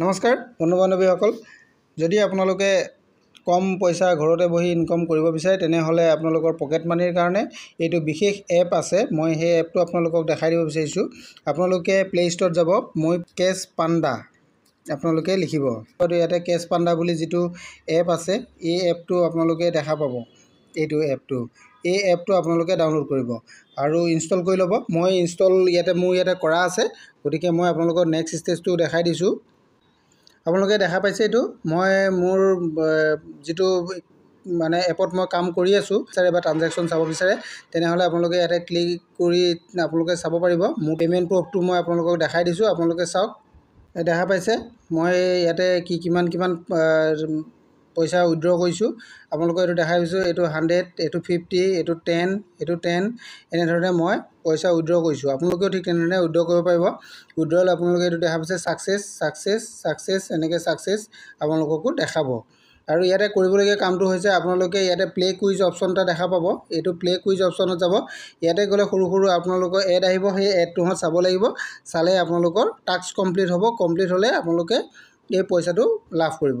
নমস্কাৰ বন্ধু বান্ধৱীসকল, যদি আপোনালোকে কম পইচা ঘৰতে বহি ইনকাম কৰিব বিচাৰে তেনেহ'লে আপোনালোকৰ পকেট মানিৰ কাৰণে এইটো বিশেষ এপ আছে। মই সেই এপটো আপোনালোকক দেখাই দিব বিচাৰিছোঁ। আপোনালোকে প্লে ষ্ট'ৰত যাব, মই কেছ পাণ্ডা আপোনালোকে লিখিব। ইয়াতে কেছ পাণ্ডা বুলি যিটো এপ আছে, এই এপটো আপোনালোকে দেখা পাব। এই এপটো আপোনালোকে ডাউনলোড কৰিব আৰু ইনষ্টল কৰি ল'ব। মই ইনষ্টল মোৰ ইয়াতে কৰা আছে, গতিকে মই আপোনালোকক নেক্সট ষ্টেজটো দেখাই দিছোঁ। আপোনালোকে দেখা পাইছে এইটো মই মোৰ যিটো এপত মই কাম কৰি আছোঁ বা ট্ৰানজেকশ্যন চাব বিচাৰে তেনেহ'লে আপোনালোকে ইয়াতে ক্লিক কৰি আপোনালোকে চাব পাৰিব। মোৰ পে'মেণ্ট প্ৰুফটো মই আপোনালোকক দেখাই দিছোঁ, আপোনালোকে চাওক। দেখা পাইছে মই ইয়াতে কিমান পইচা উইথড্ৰ কৰিছোঁ, আপোনালোকক এইটো দেখাই দিছোঁ। এইটো 100, এইটো 50, এইটো 10, এইটো 10, এনেধৰণে মই পইচা উইথড্ৰ কৰিছোঁ। আপোনালোকেও ঠিক তেনেধৰণে উইথড্ৰ কৰিব পাৰিব। উইথড্ৰ হ'লে আপোনালোকে এইটো দেখা পাইছে ছাকচেছ, এনেকৈ ছাকচেছ আপোনালোককো দেখাব। আৰু ইয়াতে কৰিবলগীয়া কামটো হৈছে আপোনালোকে ইয়াতে প্লে কুইজ অপশ্যন এটা দেখা পাব। এইটো প্লে কুইজ অপশ্যনত যাব। ইয়াতে গ'লে সৰু আপোনালোকৰ এড আহিব, সেই এডটোহঁত চাব লাগিব। চালে আপোনালোকৰ টাস্ক কমপ্লিট হ'ব। কমপ্লিট হ'লে আপোনালোকে এই পইচাটো লাভ কৰিব।